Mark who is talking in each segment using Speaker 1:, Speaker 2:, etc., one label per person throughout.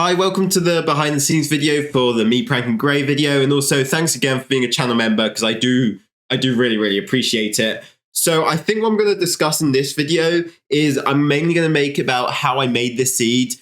Speaker 1: Hi, welcome to the behind the scenes video for the me pranking Gray video, and also thanks again for being a channel member because I do really appreciate it. So I think what I'm going to discuss in this video is I'm mainly going to make about how I made this seed,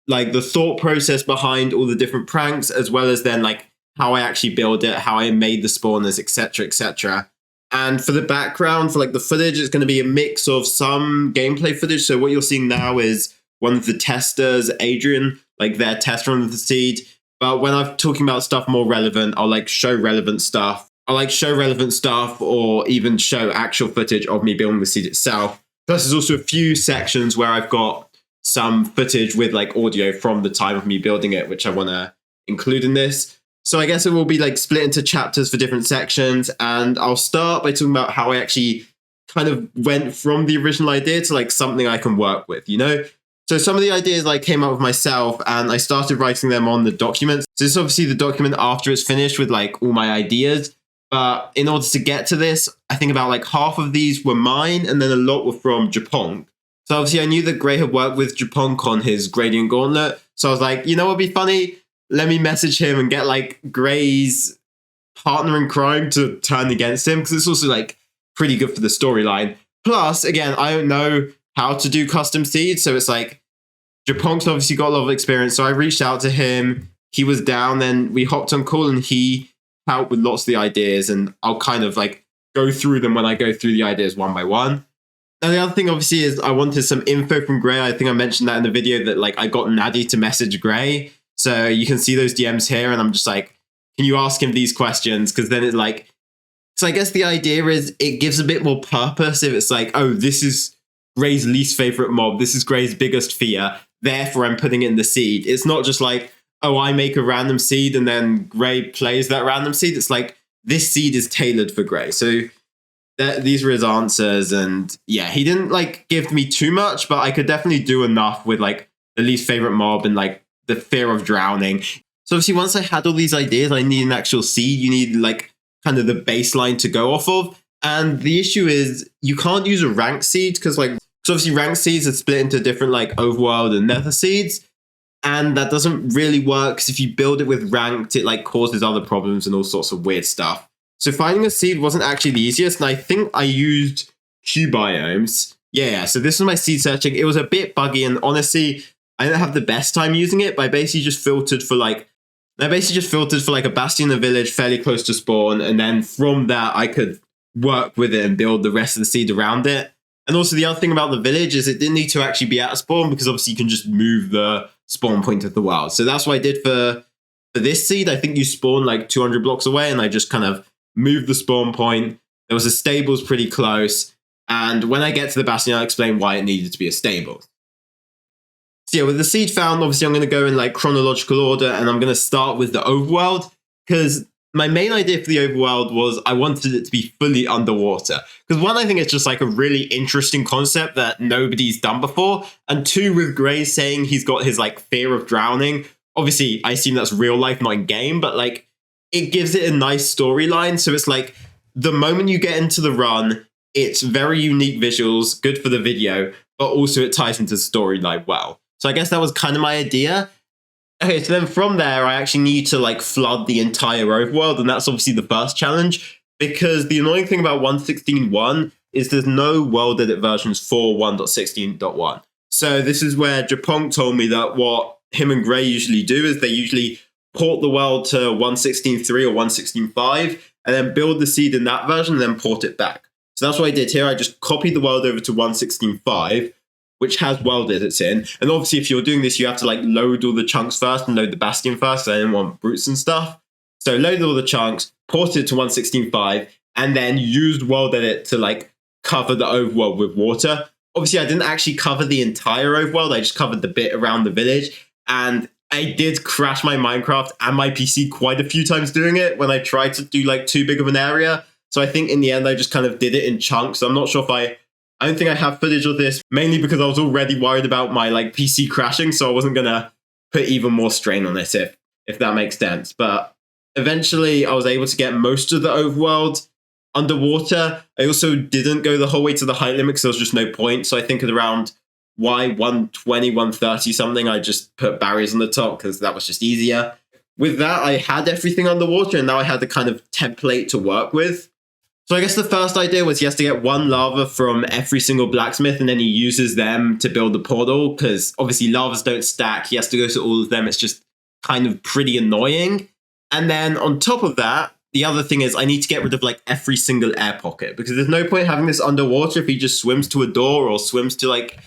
Speaker 1: like the thought process behind all the different pranks, as well as then like how I actually build it, how I made the spawners, etc, etc. And for the background, for like the footage, it's going to be a mix of some gameplay footage. So what you're seeing now is one of the testers, Adrian, like their test run of the seed. But when I'm talking about stuff more relevant, I'll like show relevant stuff. I'll like show relevant stuff or even show actual footage of me building the seed itself. Plus there's also a few sections where I've got some footage with like audio from the time of me building it, which I want to include in this. So I guess it will be like split into chapters for different sections. And I'll start by talking about how I actually kind of went from the original idea to like something I can work with, you know? So some of the ideas I came up with myself and I started writing them on the document. So this is obviously the document after it's finished with like all my ideas. But in order to get to this, I think about like half of these were mine and then a lot were from Japong. So obviously I knew that Gray had worked with Japong on his Gradient Gauntlet. So I was like, you know what'd be funny? Let me message him and get like Gray's partner in crime to turn against him, because it's also like pretty good for the storyline. Plus, again, I don't know how to do custom seeds, so it's like Japong's obviously got a lot of experience, so I reached out to him. He was down, then we hopped on call and he helped with lots of the ideas, and I'll kind of like go through them when I go through the ideas one by one. Now the other thing obviously is I wanted some info from Gray. I think I mentioned that in the video that like I got Naddy to message Gray. So you can see those DMs here and I'm just like, can you ask him these questions? Because then it's like, so I guess the idea is it gives a bit more purpose if it's like, oh, this is Gray's least favorite mob. This is Gray's biggest fear. Therefore, I'm putting in the seed. It's not just like, oh, I make a random seed and then Gray plays that random seed. It's like, this seed is tailored for Gray. So these were his answers. And yeah, he didn't like give me too much, but I could definitely do enough with like the least favorite mob and like the fear of drowning. So obviously, once I had all these ideas, I need an actual seed. You need like kind of the baseline to go off of. And the issue is you can't use a rank seed because like, so obviously ranked seeds are split into different like overworld and nether seeds. And that doesn't really work because if you build it with ranked, it like causes other problems and all sorts of weird stuff. So finding a seed wasn't actually the easiest. And I think I used Q biomes. Yeah, so this was my seed searching. It was a bit buggy and honestly, I didn't have the best time using it, but I basically just filtered for like a Bastion in the village fairly close to spawn. And then from that, I could work with it and build the rest of the seed around it. And also the other thing about the village is it didn't need to actually be at a spawn because obviously you can just move the spawn point of the world. So that's what I did for this seed. I think you spawn like 200 blocks away and I just kind of moved the spawn point. There was a stables pretty close. And when I get to the Bastion, I'll explain why it needed to be a stable. So yeah, with the seed found, obviously I'm going to go in like chronological order and I'm going to start with the overworld because my main idea for the overworld was I wanted it to be fully underwater. Because one, I think it's just like a really interesting concept that nobody's done before. And two, with Gray saying he's got his like fear of drowning. Obviously, I assume that's real life, not in game, but like it gives it a nice storyline. So it's like the moment you get into the run, it's very unique visuals, good for the video, but also it ties into the storyline well. So I guess that was kind of my idea. Okay, so then from there, I actually need to like flood the entire overworld, and that's obviously the first challenge, because the annoying thing about 1.16.1 is there's no world edit versions for 1.16.1. So this is where Japong told me that what him and Gray usually do is they usually port the world to 1.16.3 or 1.16.5, and then build the seed in that version, and then port it back. So that's what I did here. I just copied the world over to 1.16.5, which has world edits in. And obviously, if you're doing this, you have to like load all the chunks first and load the Bastion first, so I didn't want brutes and stuff. So loaded all the chunks, ported it to 1.16.5, and then used world edit to like cover the overworld with water. Obviously, I didn't actually cover the entire overworld. I just covered the bit around the village. And I did crash my Minecraft and my PC quite a few times doing it when I tried to do like too big of an area. So I think in the end, I just kind of did it in chunks. I'm not sure if I don't think I have footage of this, mainly because I was already worried about my like PC crashing, so I wasn't going to put even more strain on it, if that makes sense. But eventually I was able to get most of the overworld underwater. I also didn't go the whole way to the height limit because there was just no point. So I think at around why 120, 130 something, I just put barriers on the top because that was just easier. With that, I had everything underwater, and now I had the kind of template to work with. So I guess the first idea was he has to get one lava from every single blacksmith, and then he uses them to build the portal, because obviously lavas don't stack. He has to go to all of them. It's just kind of pretty annoying. And then on top of that, the other thing is I need to get rid of like every single air pocket, because there's no point having this underwater if he just swims to a door or swims to like,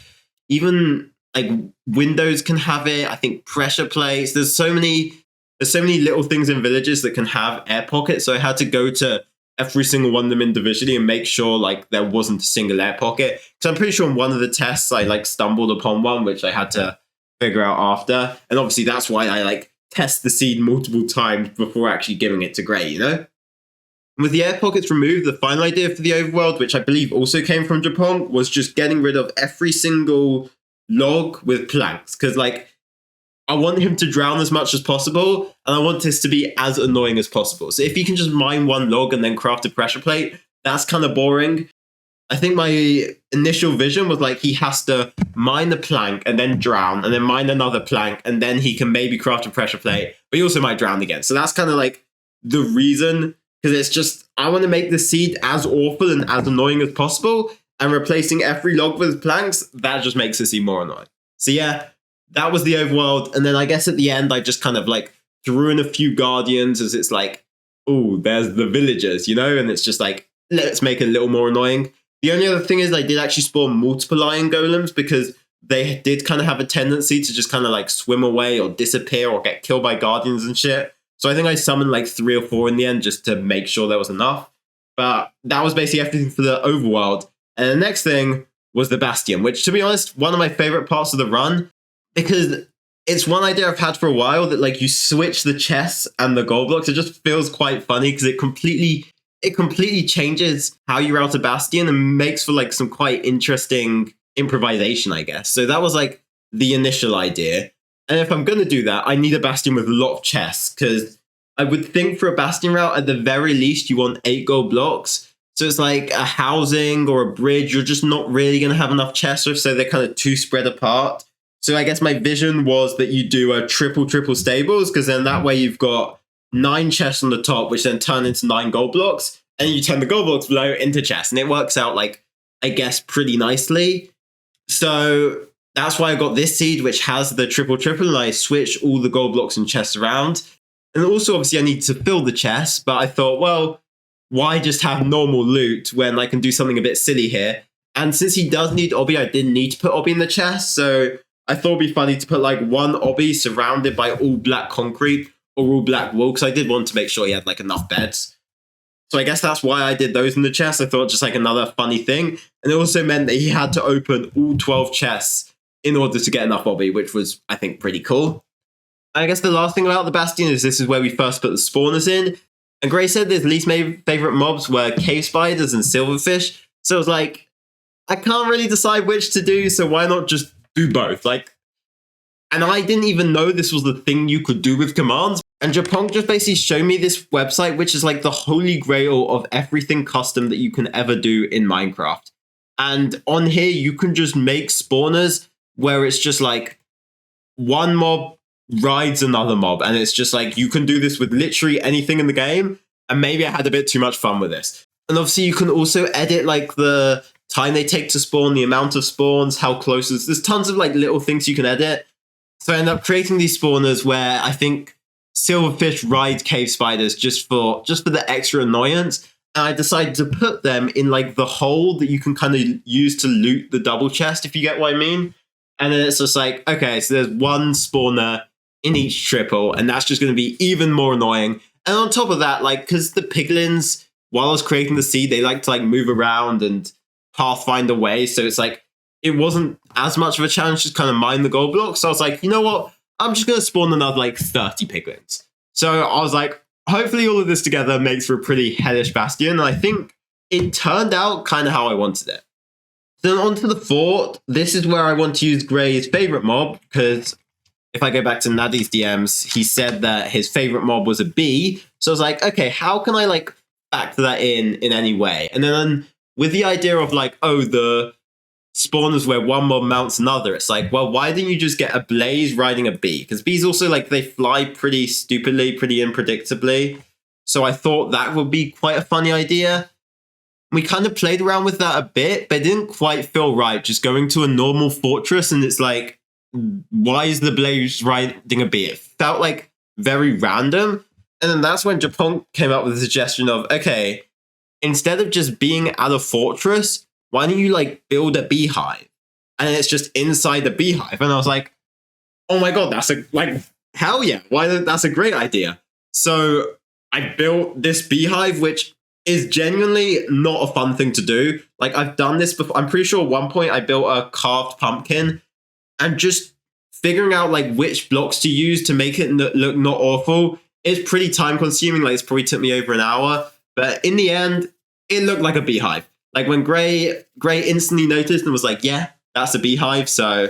Speaker 1: even like windows can have it. I think pressure plates. There's so many little things in villages that can have air pockets. So I had to go to every single one of them individually and make sure like there wasn't a single air pocket. Because I'm pretty sure in one of the tests I like stumbled upon one, which I had to figure out after. And obviously that's why I like test the seed multiple times before actually giving it to Gray, you know? With the air pockets removed, the final idea for the overworld, which I believe also came from Japan, was just getting rid of every single log with planks. Because like, I want him to drown as much as possible, and I want this to be as annoying as possible. So if you can just mine one log and then craft a pressure plate, that's kind of boring. I think my initial vision was like he has to mine the plank and then drown, and then mine another plank, and then he can maybe craft a pressure plate, but he also might drown again. So that's kind of like the reason, because it's just, I want to make the seed as awful and as annoying as possible, and replacing every log with planks, that just makes the seed more annoying. So yeah, that was the overworld. And then I guess at the end, I just kind of like threw in a few guardians, as it's like, oh, there's the villagers, you know? And it's just like, let's make it a little more annoying. The only other thing is I did actually spawn multiple iron golems, because they did kind of have a tendency to just kind of like swim away or disappear or get killed by guardians and shit. So I think I summoned like 3 or 4 in the end just to make sure there was enough. But that was basically everything for the overworld. And the next thing was the Bastion, which, to be honest, one of my favorite parts of the run, because it's one idea I've had for a while, that like you switch the chests and the gold blocks. It just feels quite funny because it completely changes how you route a Bastion and makes for like some quite interesting improvisation, I guess. So that was like the initial idea. And if I'm going to do that, I need a Bastion with a lot of chests, because I would think for a Bastion route, at the very least, you want 8 gold blocks. So it's like a housing or a bridge, you're just not really going to have enough chests with, so they're kind of too spread apart. So I guess my vision was that you do a triple stables, because then that way you've got 9 chests on the top, which then turn into 9 gold blocks, and you turn the gold blocks below into chests, and it works out like, I guess, pretty nicely. So that's why I got this seed, which has the triple, and I switch all the gold blocks and chests around. And also, obviously, I need to fill the chests, but I thought, well, why just have normal loot when I can do something a bit silly here? And since he does need obby, I didn't need to put obby in the chest, so I thought it'd be funny to put like one obby surrounded by all black concrete or all black wool, because I did want to make sure he had like enough beds. So I guess that's why I did those in the chest. I thought just like another funny thing. And it also meant that he had to open all 12 chests in order to get enough obby, which was, I think, pretty cool. I guess the last thing about the Bastion is this is where we first put the spawners in. And Gray said his least favorite mobs were cave spiders and silverfish. So it was like, I can't really decide which to do, so why not just do both? Like, and I didn't even know this was the thing you could do with commands. And Japan just basically showed me this website, which is like the holy grail of everything custom that you can ever do in Minecraft. And on here, you can just make spawners where it's just like one mob rides another mob. And it's just like, you can do this with literally anything in the game. And maybe I had a bit too much fun with this. And obviously you can also edit like the time they take to spawn, the amount of spawns, how close there's tons of like little things you can edit. So I ended up creating these spawners where I think silverfish ride cave spiders just for the extra annoyance. And I decided to put them in like the hole that you can kind of use to loot the double chest, if you get what I mean. And then it's just like, okay, so there's one spawner in each triple, and that's just going to be even more annoying. And on top of that, like, because the piglins, while I was creating the seed, they like to like move around and pathfind away. So it's like, it wasn't as much of a challenge to kind of mine the gold blocks. So I was like, you know what? I'm just going to spawn another like 30 piglins. So I was like, hopefully all of this together makes for a pretty hellish Bastion. And I think it turned out kind of how I wanted it. Then on to the fort. This is where I want to use Gray's favorite mob, because if I go back to Nadi's DMs, he said that his favorite mob was a bee. So I was like, okay, how can I like factor that in any way? And then with the idea of like, oh, the spawners where one mob mounts another. It's like, well, why didn't you just get a blaze riding a bee? Because bees also, like, they fly pretty stupidly, pretty unpredictably. So I thought that would be quite a funny idea. We kind of played around with that a bit, but it didn't quite feel right. Just going to a normal fortress and it's like, why is the blaze riding a bee? It felt like very random. And then that's when Japon came up with the suggestion of, okay, instead of just being at a fortress, why don't you like build a beehive? And it's just inside the beehive. And I was like, oh my God, that's hell yeah. That's a great idea. So I built this beehive, which is genuinely not a fun thing to do. Like, I've done this before. I'm pretty sure at one point I built a carved pumpkin, and just figuring out like which blocks to use to make it look not awful is pretty time consuming. Like, it's probably took me over an hour, but in the end, it looked like a beehive. Like, when Gray instantly noticed and was like, yeah, that's a beehive. So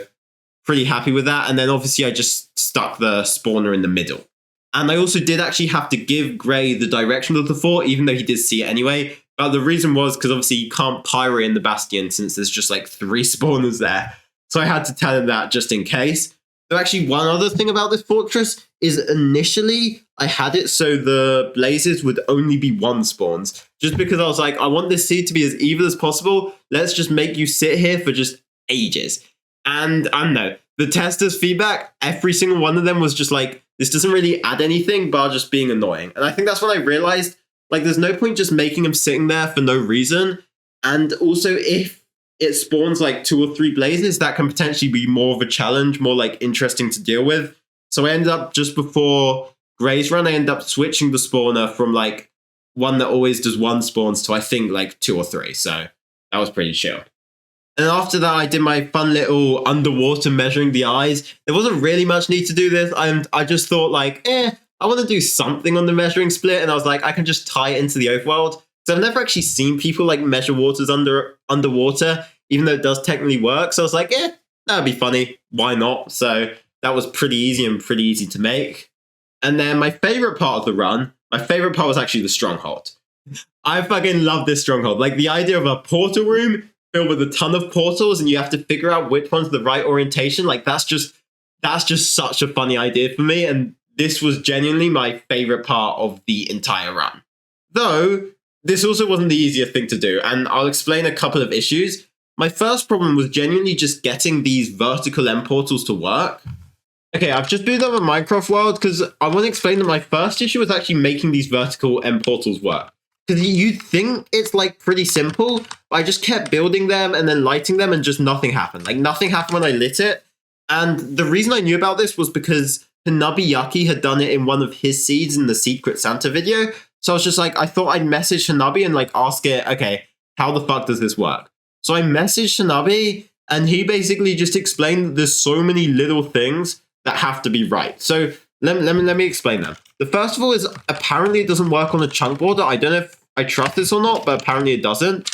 Speaker 1: pretty happy with that. And then obviously I just stuck the spawner in the middle. And I also did actually have to give Gray the direction of the fort, even though he did see it anyway. But the reason was because obviously you can't pirate in the Bastion since there's just like 3 spawners there. So I had to tell him that just in case. So actually, one other thing about this fortress is initially I had it so the blazes would only be 1 spawns. Just because I was like, I want this seed to be as even as possible. Let's just make you sit here for just ages. And I don't know, the testers' feedback, every single one of them was just like, this doesn't really add anything, bar just being annoying. And I think that's when I realized, like, there's no point just making them sitting there for no reason. And also, if it spawns like 2 or 3 blazes, that can potentially be more of a challenge, more like interesting to deal with. So I ended up, just before Gray's run, I ended up switching the spawner from like one that always does 1 spawns to I think like 2 or 3. So that was pretty chill. And after that, I did my fun little underwater measuring the eyes. There wasn't really much need to do this. I just thought like, I want to do something on the measuring split. And I was like, I can just tie it into the Overworld. So I've never actually seen people like measure waters underwater, even though it does technically work. So I was like, that'd be funny. Why not? So that was pretty easy and pretty easy to make. And then my favorite part of the run, was actually the stronghold. I fucking love this stronghold. Like, the idea of a portal room filled with a ton of portals and you have to figure out which one's the right orientation. Like, that's just such a funny idea for me. And this was genuinely my favorite part of the entire run. Though, this also wasn't the easiest thing to do. And I'll explain a couple of issues. My first problem was genuinely just getting these vertical end portals to work. Okay, I've just built up a Minecraft world because I want to explain that my first issue was actually making these vertical end portals work. Because you'd think it's like pretty simple, but I just kept building them and then lighting them and just nothing happened. Like, nothing happened when I lit it. And the reason I knew about this was because Hanabi had done it in one of his seeds in the Secret Santa video. So I was just like, I thought I'd message Hanabi and like ask it, okay, how the fuck does this work? So I messaged Hanabi and he basically just explained that there's so many little things that have to be right. So let me explain them. The first of all is apparently it doesn't work on a chunk border. I don't know if I trust this or not, but apparently it doesn't.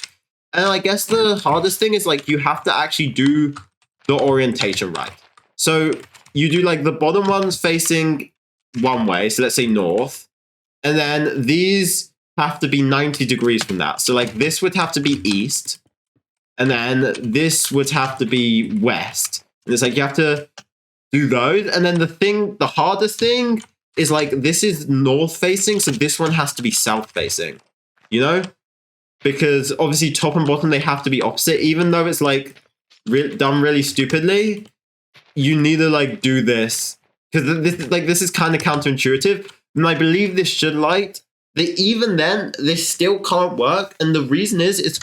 Speaker 1: And I guess the hardest thing is like you have to actually do the orientation right. So you do like the bottom ones facing one way. So let's say north. And then these have to be 90 degrees from that. So like this would have to be east. And then this would have to be west. And it's like you have to do those. And then the hardest thing is like this is north facing. So this one has to be south facing. You know? Because obviously top and bottom, they have to be opposite. Even though it's like done really stupidly, you need to like do this. Because this is kind of counterintuitive. And I believe this should light. Even then, this still can't work. And the reason is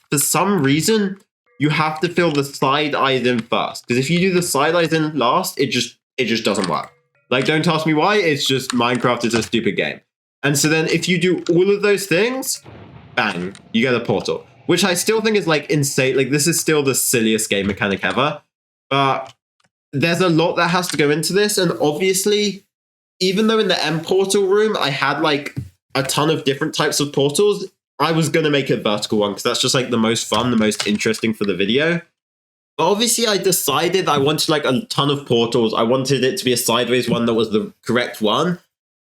Speaker 1: for some reason, you have to fill the side eyes in first. Because if you do the side eyes in last, it just doesn't work. Like, don't ask me why. It's just Minecraft is a stupid game. And so then if you do all of those things, bang, you get a portal. Which I still think is like insane. Like, this is still the silliest game mechanic ever. But there's a lot that has to go into this. And obviously, even though in the end portal room, I had like a ton of different types of portals, I was going to make a vertical one because that's just like the most fun, the most interesting for the video. But obviously I decided I wanted like a ton of portals. I wanted it to be a sideways one that was the correct one.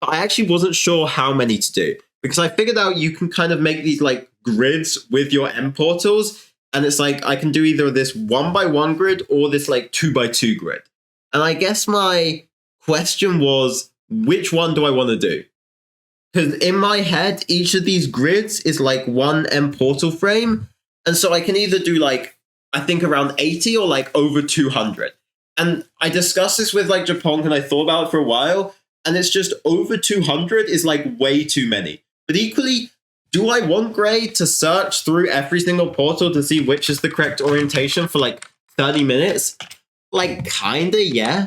Speaker 1: But I actually wasn't sure how many to do because I figured out you can kind of make these like grids with your end portals. and it's like I can do either this 1x1 grid or this like 2x2 grid. And I guess my question was, which one do I want to do? Because in my head, each of these grids is like one end portal frame. And so I can either do like, I think around 80 or like over 200. And I discussed this with like Japan and I thought about it for a while. And it's just over 200 is like way too many. But equally, do I want Gray to search through every single portal to see which is the correct orientation for like 30 minutes? Like, kinda, yeah.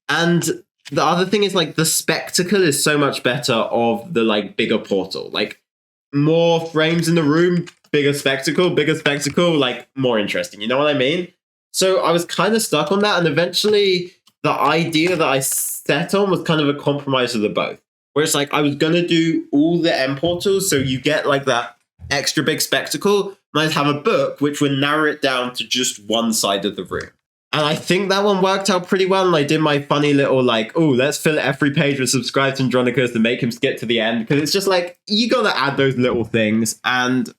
Speaker 1: And the other thing is like the spectacle is so much better of the like bigger portal. Like more frames in the room, bigger spectacle, like more interesting. You know what I mean? So I was kind of stuck on that. And eventually the idea that I set on was kind of a compromise of the both. Where it's like I was going to do all the end portals. So you get like that extra big spectacle. And I'd have a book which would narrow it down to just one side of the room. And I think that one worked out pretty well. And I did my funny little like, oh, let's fill every page with subscribed Andronicus to make him skip to the end. Because it's just like, you got to add those little things. And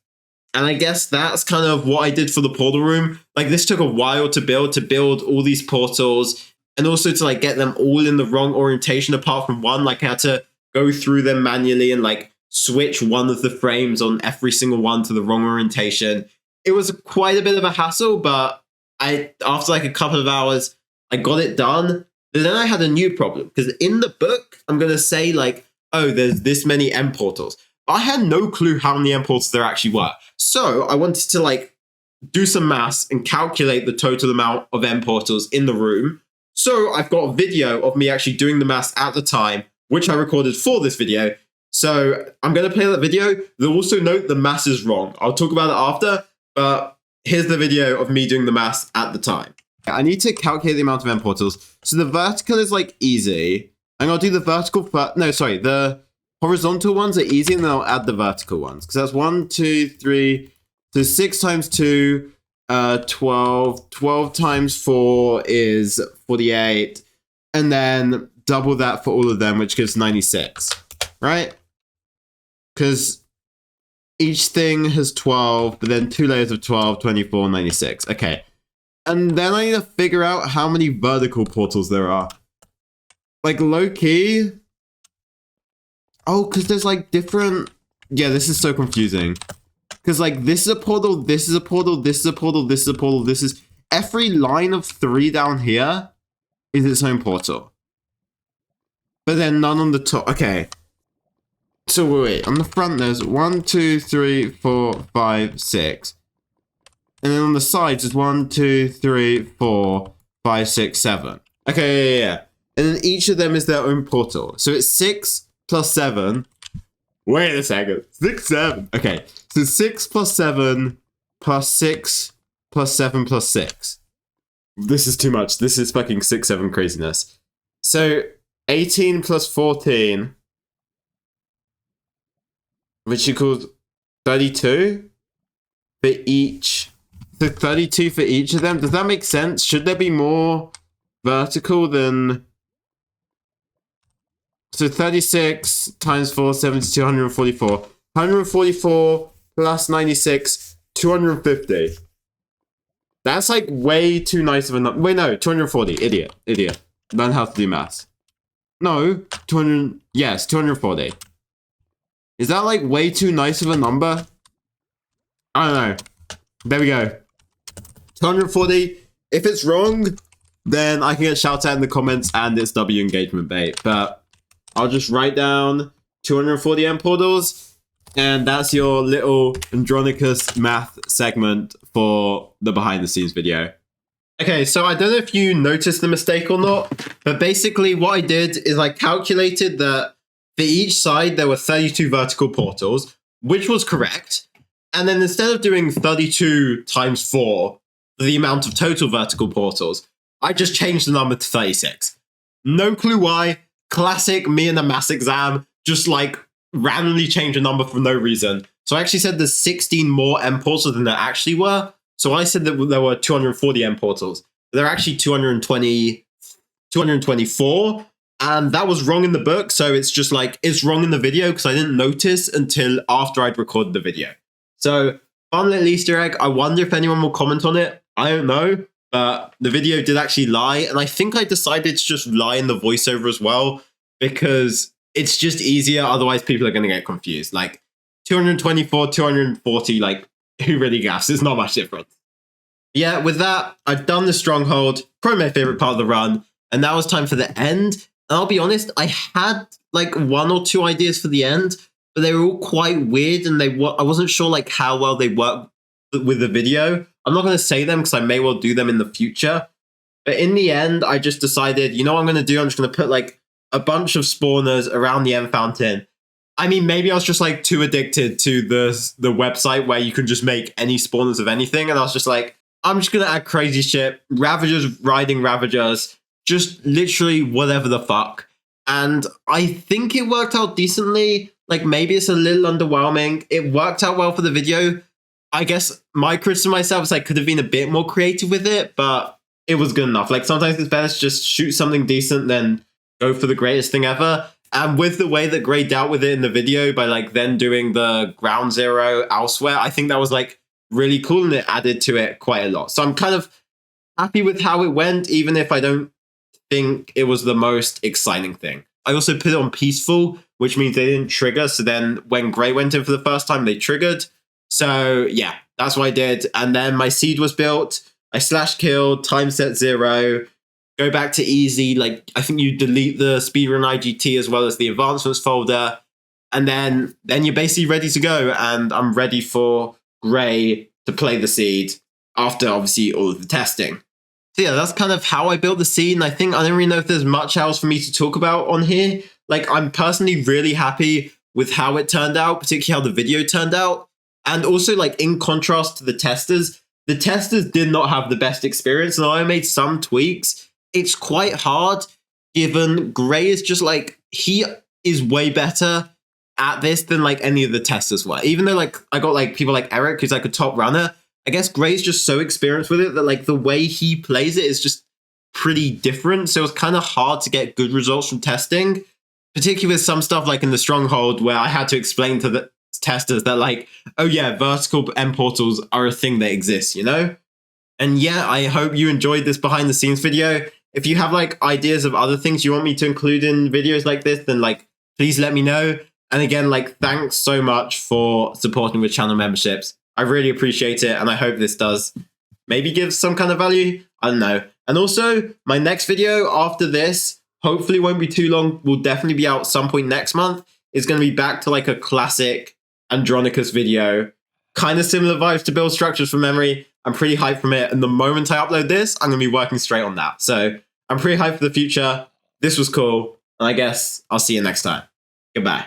Speaker 1: I guess that's kind of what I did for the portal room. Like this took a while to build all these portals. And also to like get them all in the wrong orientation apart from one. Like I had to go through them manually and like switch one of the frames on every single one to the wrong orientation. It was quite a bit of a hassle, but after like a couple of hours, I got it done. But then I had a new problem because in the book, I'm going to say like, oh, there's this many end portals. I had no clue how many end portals there actually were. So I wanted to like do some maths and calculate the total amount of end portals in the room. So I've got a video of me actually doing the maths at the time, which I recorded for this video. So I'm going to play that video. They'll also note the maths is wrong. I'll talk about it after, but here's the video of me doing the maths at the time. I need to calculate the amount of end portals. So the vertical is like easy. And I'll do the vertical first. No, sorry. The horizontal ones are easy and then I'll add the vertical ones. Because that's 1, 2, 3. So 6 times 2, 12. 12 times 4 is 48. And then double that for all of them, which gives 96. Right? Because each thing has 12, but then 2 layers of 12, 24, 96. Okay. And then I need to figure out how many vertical portals there are. Like, low-key. Oh, because there's, like, different... Yeah, this is so confusing. Because, like, this is a portal, this is a portal, this is a portal, this is a portal, this is... Every line of 3 down here is its own portal. But then none on the top. Okay. So wait, on the front there's 1, 2, 3, 4, 5, 6. And then on the sides is 1, 2, 3, 4, 5, 6, 7. Okay, yeah. And then each of them is their own portal. So it's 6 plus 7. Wait a second. 6, 7. Okay. So 6 plus 7 plus 6 plus 7 plus 6. This is too much. This is fucking 6, 7 craziness. So 18 plus 14, which equals 32 for each. So 32 for each of them. Does that make sense? Should there be more vertical than... So 36 times 4, 72, 144. 144 plus 96, 250. That's like way too nice of a number. Wait, no, 240. Idiot. Learn how to do maths. No, 200. Yes, 240. Is that like way too nice of a number? I don't know. There we go. 240. If it's wrong, then I can get shouted at in the comments and it's W engagement bait. But I'll just write down 240 end portals. And that's your little Andronicus math segment for the behind the scenes video. Okay, so I don't know if you noticed the mistake or not, but basically what I did is I calculated that for each side there were 32 vertical portals, which was correct. And then instead of doing 32 times 4, the amount of total vertical portals, I just changed the number to 36. No clue why. Classic me in a maths exam, just like randomly change a number for no reason. So I actually said there's 16 more end portals than there actually were. So I said that there were 240 end portals. There are actually 224. And that was wrong in the book. So it's just like, it's wrong in the video because I didn't notice until after I'd recorded the video. So Fun little Easter egg. I wonder if anyone will comment on it. I don't know. But the video did actually lie. And I think I decided to just lie in the voiceover as well, because it's just easier. Otherwise, people are going to get confused. Like 224, 240, like who really gaffs? It's not much difference. Yeah, with that, I've done the stronghold, probably my favorite part of the run, and now it's time for the end. And I'll be honest, I had like 1 or 2 ideas for the end, but they were all quite weird, and I wasn't sure like how well they work with the video. I'm not going to say them because I may well do them in the future. But in the end, I just decided, you know what I'm going to do? I'm just going to put like a bunch of spawners around the end fountain. I mean, maybe I was just like too addicted to the website where you can just make any spawners of anything, and I was just like, I'm just gonna add crazy shit, Ravagers riding Ravagers, just literally whatever the fuck. And I think it worked out decently. Like, maybe it's a little underwhelming. It worked out well for the video. I guess my criticism of myself is I could have been a bit more creative with it, but it was good enough. Like, sometimes it's better to just shoot something decent than go for the greatest thing ever. And with the way that Gray dealt with it in the video by like then doing the ground zero elsewhere, I think that was like really cool, and it added to it quite a lot. So I'm kind of happy with how it went, even if I don't think it was the most exciting thing. I also put it on peaceful, which means they didn't trigger. So then when Gray went in for the first time, they triggered. So yeah, that's what I did. And then my seed was built. I slash killed, time set 0, go back to easy. Like, I think you delete the Speedrunner IGT as well as the advancements folder. And then you're basically ready to go. And I'm ready for Gray to play the seed after obviously all of the testing. So yeah, that's kind of how I built the seed. And I think I don't really know if there's much else for me to talk about on here. Like, I'm personally really happy with how it turned out, particularly how the video turned out. And also, like, in contrast to the testers did not have the best experience. And I made some tweaks. It's quite hard given Gray is just like, he is way better at this than like any of the testers were. Even though like I got like people like Eric, who's like a top runner, I guess Gray's just so experienced with it that like the way he plays it is just pretty different. So it's kind of hard to get good results from testing, particularly with some stuff like in the stronghold where I had to explain to the testers that like, oh yeah, vertical end portals are a thing that exists, you know? And yeah, I hope you enjoyed this behind the scenes video. If you have like ideas of other things you want me to include in videos like this, then like, please let me know. And again, like, thanks so much for supporting with channel memberships. I really appreciate it. And I hope this does maybe give some kind of value. I don't know. And also, my next video after this, hopefully won't be too long, will definitely be out some point next month. It's going to be back to like a classic Andronicus video. Kind of similar vibes to build structures from memory. I'm pretty hyped from it. And the moment I upload this, I'm going to be working straight on that. So I'm pretty hyped for the future. This was cool. And I guess I'll see you next time. Goodbye.